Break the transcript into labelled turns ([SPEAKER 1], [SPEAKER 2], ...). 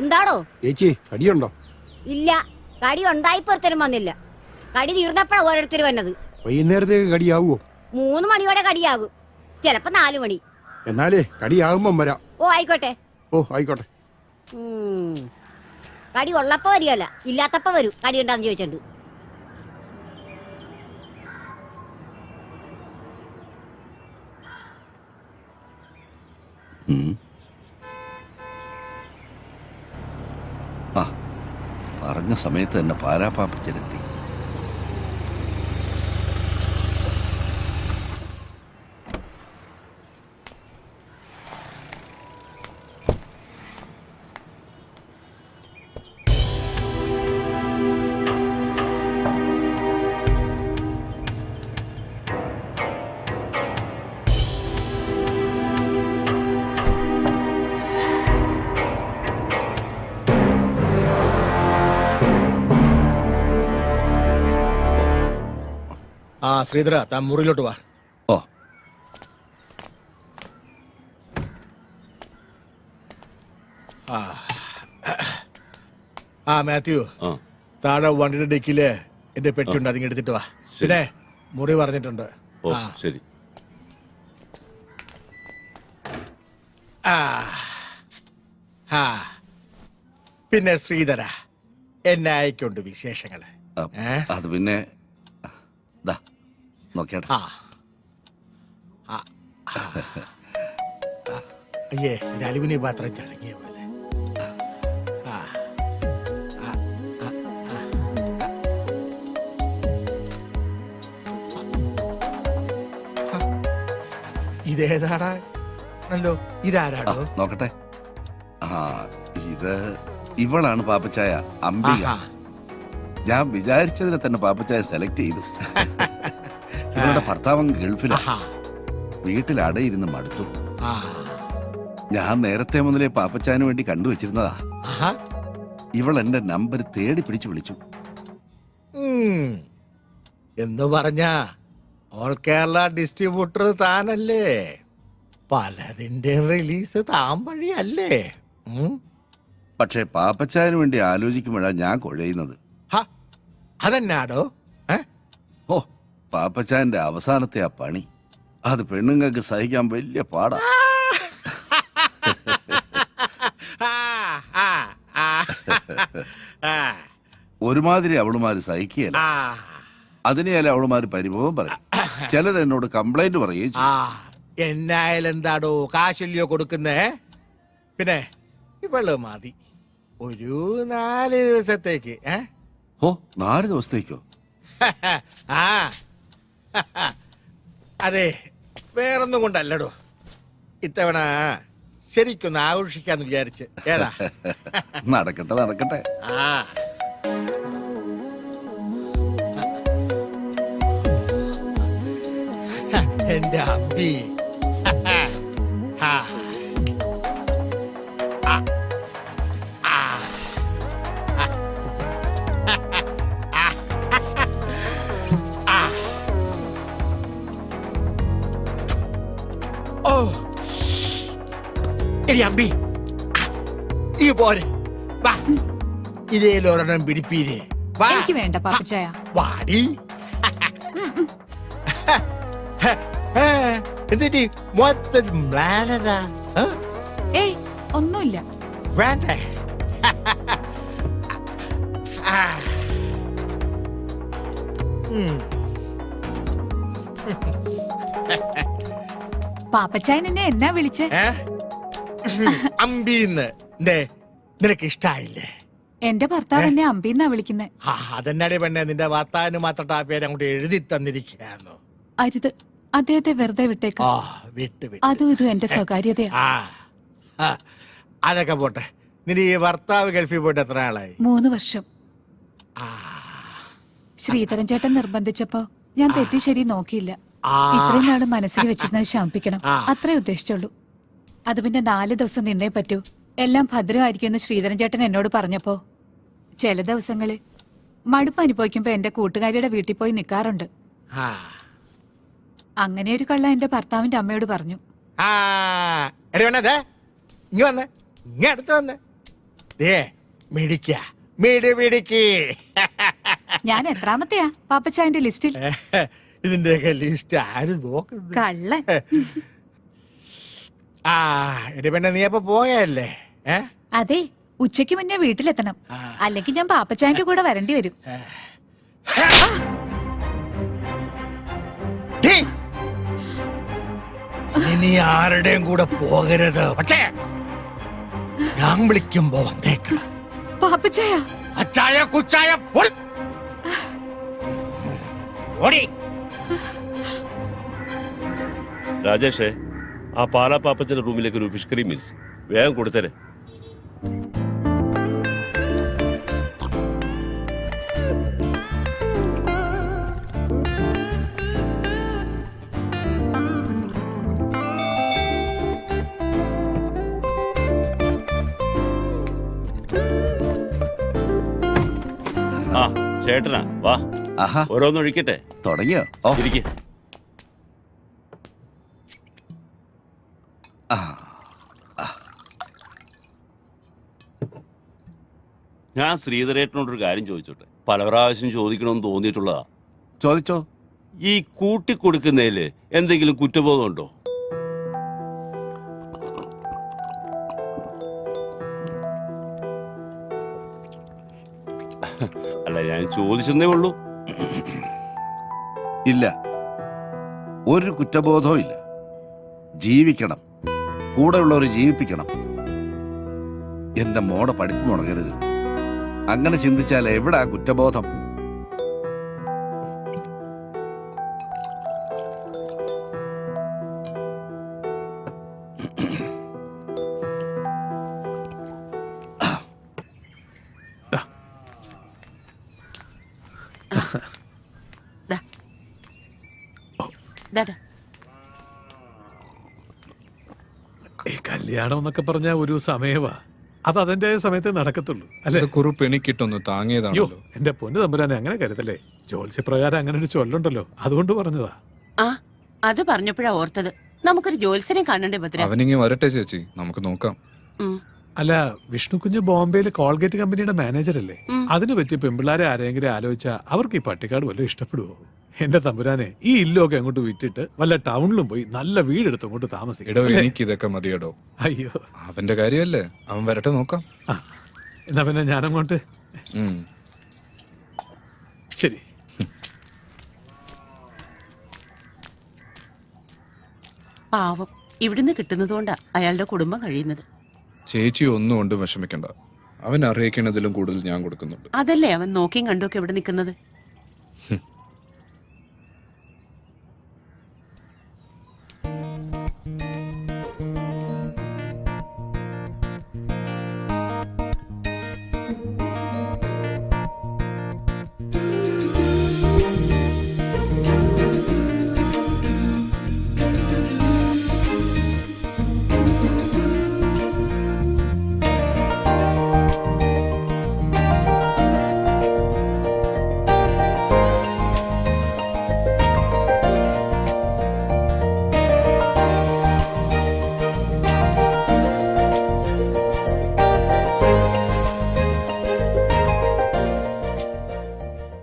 [SPEAKER 1] എന്താണോ
[SPEAKER 2] ചേച്ചി കടിയുണ്ടോ?
[SPEAKER 1] ഇല്ല, കടി ഉണ്ടായിപ്പോ ഒരുത്തരും വന്നില്ല. കടി തീർന്നപ്പോഴാ ഓരോരുത്തർ വന്നത്.
[SPEAKER 2] വൈകുന്നേരത്തേക്ക് കടിയാവോ?
[SPEAKER 1] 3 മണിയോടെ കടിയാകും, ചിലപ്പോ 4 മണി.
[SPEAKER 2] എന്നാലേ കടിയാകുമ്പം വരാം.
[SPEAKER 1] ഓ ആയിക്കോട്ടെ.
[SPEAKER 2] ഓ ആയിക്കോട്ടെ.
[SPEAKER 1] കടി ഉള്ളപ്പോ വരികയല്ല, ഇല്ലാത്തപ്പോ വരും. കടി ഉണ്ടാന്ന് ചോദിച്ചിട്ടുണ്ട്.
[SPEAKER 3] പറഞ്ഞ സമയത്ത് തന്നെ പാരാപ്പാപ്പച്ചനെത്തി.
[SPEAKER 4] ശ്രീധര, താൻ മുറിയിലോട്ട് വാ.
[SPEAKER 3] ഓ,
[SPEAKER 4] മാത്യു, താഴെ വണ്ടിയുടെ ഡെക്കില് എന്റെ പെട്ടിയുണ്ട്, അതിങ്ങ് എടുത്തിട്ട് വാ. പിന്നെ മുറി പറഞ്ഞിട്ടുണ്ട്.
[SPEAKER 5] ശരി.
[SPEAKER 4] പിന്നെ ശ്രീധര, എന്നെ അയക്കൊണ്ട് വിശേഷങ്ങള്.
[SPEAKER 3] അത് പിന്നെ നോക്കിയാട്ടെ.
[SPEAKER 4] അയ്യേ, അലുമിനിയം പാത്രം ചടങ്ങിയ പോലെ. ഇതേതാടാ? അല്ലോ, ഇതാരാടോ?
[SPEAKER 3] നോക്കട്ടെ. ഇത് ഇവളാണ് പാപ്പച്ചായ, അംബിക. ഞാൻ വിചാരിച്ചതിനെ തന്നെ പാപ്പച്ചായ സെലക്ട് ചെയ്തു. ഇവളുടെ ഭർത്താവൻ ഗൾഫിലാ, വീട്ടിൽ അടയിരുന്ന് മടുത്തു. ഞാൻ നേരത്തെ മുതലേ പാപ്പച്ചായന് വേണ്ടി കണ്ടുവച്ചിരുന്നതാ. ഇവൾ എന്റെ നമ്പർ തേടി പിടിച്ചു വിളിച്ചു.
[SPEAKER 4] എന്ന് പറഞ്ഞ ഓൾ കേരള ഡിസ്ട്രിബ്യൂട്ടർ താനല്ലേ? പലതിന്റെ റിലീസ് താൻ വഴിയല്ലേ?
[SPEAKER 3] പക്ഷെ പാപ്പച്ചായന് വേണ്ടി ആലോചിക്കുമ്പോഴാണ് ഞാൻ കുഴയുന്നത്.
[SPEAKER 4] അതെന്നാടോ?
[SPEAKER 3] ഓ, പാപ്പച്ചായന്റെ അവസാനത്തെ ആ പണി, അത് പെണ്ണുങ്ങൾക്ക് സഹിക്കാൻ വലിയ പാടാ. ഒരുമാതിരി അവളുമാര് സഹിക്കുകയല്ല, അതിനെയല്ല അവളുമാര് പരിഭവം പറയും. ചിലർ എന്നോട് കംപ്ലൈന്റ് പറയുകയും ചെയ്യും.
[SPEAKER 4] എന്നായാലും എന്താടോ, കാശല്യോ കൊടുക്കുന്നേ? പിന്നെ ഇവള് മതി ഒരു 4 ദിവസത്തേക്ക്.
[SPEAKER 3] ഓ, 4 ദിവസത്തേക്കോ?
[SPEAKER 4] അതെ, വേറൊന്നും കൊണ്ടല്ലടോ. ഇത്തവണ ശരിക്കൊന്ന് ആഘോഷിക്കാന്ന് വിചാരിച്ച്. ഏതാ?
[SPEAKER 3] നടക്കട്ടെ നടക്കട്ടെ.
[SPEAKER 4] എന്റെ അമ്പി. അമ്പി, ഈ പോരെ, ഇതേലൊരെണ്ണം പിടിപ്പീരേ.
[SPEAKER 6] എനിക്ക് വേണ്ട പാപ്പച്ചായ.
[SPEAKER 4] വാടി. എന്നിട്ട് മൊത്തം പ്ലാനതാ?
[SPEAKER 6] ഏയ്, ഒന്നുമില്ല.
[SPEAKER 4] വേണ്ടേ?
[SPEAKER 6] പാപ്പച്ചായൻ എന്നെ എന്നാ വിളിച്ചേ?
[SPEAKER 4] അമ്പീന്ന്. നിനക്ക് ഇഷ്ടായില്ലേ?
[SPEAKER 6] എന്റെ ഭർത്താവ് എന്നെ അമ്പീന്നാ വിളിക്കുന്നേ.
[SPEAKER 4] അതെന്നാടി പെണ്ണെ, നിന്റെ ഭർത്താവിന് മാത്രം ആ പേര് അങ്ങോട്ട് എഴുതി തന്നിരിക്കുകയായിരുന്നു.
[SPEAKER 6] അരുത്, അദ്ദേഹത്തെ വെറുതെ വിട്ടേക്കാം. അതും ഇതും എന്റെ സ്വകാര്യതയാ.
[SPEAKER 4] അതൊക്കെ പോട്ടെ. നിന്റെ ഈ ഭർത്താവ് ഗൾഫിൽ പോയിട്ട് എത്ര ആളായി?
[SPEAKER 6] 3 വർഷം. ശ്രീധരൻ ചേട്ടൻ നിർബന്ധിച്ചപ്പോ ഞാൻ തെറ്റി ശരി നോക്കിയില്ല. ഇത്രയും നാള് മനസ്സിൽ വെച്ചിരുന്നത് ശമിപ്പിക്കണം, അത്രേ ഉദ്ദേശിച്ചുള്ളൂ. അത് പിന്നെ 4 ദിവസം നിന്നേ പറ്റൂ. എല്ലാം ഭദ്രമായിരിക്കുമെന്ന് ശ്രീധരൻ ചേട്ടൻ എന്നോട് പറഞ്ഞപ്പോ ചില ദിവസങ്ങളിൽ മടുപ്പ് അനുഭവിക്കുമ്പോ എന്റെ കൂട്ടുകാരിയുടെ വീട്ടിൽ പോയി നിൽക്കാറുണ്ട്. അങ്ങനെ ഒരു കള്ള എന്റെ ഭർത്താവിന്റെ അമ്മയോട് പറഞ്ഞു.
[SPEAKER 4] ദേ മിടിക്ക മിടിക്ക്
[SPEAKER 6] ഞാൻ എത്രാമത്തെയാ പാപ്പച്ചായന്റെ ലിസ്റ്റിൽ?
[SPEAKER 4] ഇതിന്റെയൊക്കെ ലിസ്റ്റ് ആര് നോക്കുന്നത്?
[SPEAKER 6] കള്ളൻ.
[SPEAKER 4] ആ എടി പെണ്ണെ നീ അപ്പൊ പോയല്ലേ?
[SPEAKER 6] അതെ, ഉച്ചയ്ക്ക് മുന്നേ വീട്ടിലെത്തണം, അല്ലെങ്കിൽ ഞാൻ പാപ്പച്ചായന്റെ കൂടെ വരേണ്ടി വരും.
[SPEAKER 4] ഇനി ആരുടെയും കൂടെ പോകരുത്, പക്ഷേ ഞാൻ വിളിക്കുമ്പോ വന്നേക്കണം.
[SPEAKER 6] പാപ്പച്ചായ,
[SPEAKER 4] അച്ചായ കുച്ചായ ഓടി.
[SPEAKER 5] രാജേഷേ, ആ പാലാ പാപ്പച്ചന്റെ റൂമിലേക്ക് ഒരു ഫിഷ് കറി മീൽസ് വേഗം കൊടുത്തരെ. ആ ചേട്ടനാ, വാ
[SPEAKER 3] ആഹാ
[SPEAKER 5] ഓരോന്ന് ഒഴിക്കട്ടെ.
[SPEAKER 3] തുടങ്ങിയോ? ഓ
[SPEAKER 5] ഇരിക്കെ. ഞാൻ ശ്രീധരേട്ടനോടൊരു കാര്യം ചോദിച്ചോട്ടെ, പല പ്രാവശ്യം ചോദിക്കണമെന്ന് തോന്നിയിട്ടുള്ളതാ.
[SPEAKER 3] ചോദിച്ചോ.
[SPEAKER 5] ഈ കൂട്ടിക്കൊടുക്കുന്നതില് എന്തെങ്കിലും കുറ്റബോധമുണ്ടോ? അല്ല, ഞാൻ ചോദിച്ചെന്നേ ഉള്ളൂ.
[SPEAKER 3] ഇല്ല, ഒരു കുറ്റബോധവും ഇല്ല. ജീവിക്കണം, കൂടെയുള്ളവർ ജീവിപ്പിക്കണം. എന്റെ മോടെ പഠിപ്പ് മുടങ്ങരുത്. അങ്ങനെ ചിന്തിച്ചാൽ എവിടാ കുറ്റബോധം?
[SPEAKER 7] ഈ കല്യാണം എന്നൊക്കെ പറഞ്ഞ ഒരു സമയവാ, അത് അതിന്റെ സമയത്ത് നടക്കത്തുള്ളൂ അല്ലെ?
[SPEAKER 8] കുറിപ്പ് എനിക്കിട്ടൊന്ന്
[SPEAKER 7] അയ്യോ,
[SPEAKER 8] താങ്ങിയതാണല്ലോ.
[SPEAKER 7] എന്റെ പൊന്നു തമ്പുരാനെ അങ്ങനെ കരുതല്ലേ. ജ്യോത്സ്യപ്രകാരം അങ്ങനെ ഒരു ചൊല്ലുണ്ടല്ലോ, അതുകൊണ്ട് പറഞ്ഞതാ.
[SPEAKER 9] ആ അത് പറഞ്ഞപ്പോഴാ ഓർത്തത്, നമുക്കൊരു ജോത്സ്യനെ കാണണ്ടേ ഭദ്ര?
[SPEAKER 8] അവനിങ്ങി വരട്ടെ ചേച്ചി, നമുക്ക് നോക്കാം.
[SPEAKER 9] ഉം.
[SPEAKER 7] അല്ല, വിഷ്ണു കുഞ്ഞ് ബോംബെയിൽ കോൾഗേറ്റ് കമ്പനിയുടെ മാനേജർ അല്ലേ?
[SPEAKER 9] ഉം.
[SPEAKER 7] അതിന് പറ്റിയ പെമ്പിള്ളാരെ ആരെങ്കിലും ആലോചിച്ചാ അവർക്ക് ഈ പട്ടിക്കാട് വല്ലതും ഇഷ്ടപ്പെടുവോ? എന്റെ തമ്പുരാനെ, ഈ ഇല്ലൊക്കെ അങ്ങോട്ട് വിറ്റിട്ട് വല്ല ടൗണിലും പോയി നല്ല വീടെടുത്ത് അങ്ങോട്ട് താമസിക്കും.
[SPEAKER 8] എടോ, എനിക്ക് ഇതൊക്കെ മതിയടോ.
[SPEAKER 7] അയ്യോ,
[SPEAKER 8] അവന്റെ കാര്യമല്ലേ, അവൻ വരട്ടെ നോക്കാം.
[SPEAKER 7] ആ എന്നാ പിന്നെ ഞാനങ്ങോട്ട്.
[SPEAKER 8] ഉം.
[SPEAKER 7] ശരി.
[SPEAKER 9] പാവം, ഇവിടുന്ന് കിട്ടുന്നതുകൊണ്ടാ അയാളുടെ കുടുംബം കഴിയുന്നത്.
[SPEAKER 8] ചേച്ചി ഒന്നും കൊണ്ട് വിഷമിക്കണ്ട, അവൻ അറിയിക്കണതിലും കൂടുതൽ ഞാൻ കൊടുക്കുന്നുണ്ട്.
[SPEAKER 9] അതല്ലേ അവൻ നോക്കിയും കണ്ടുമൊക്കെ ഇവിടെ നിൽക്കുന്നത്.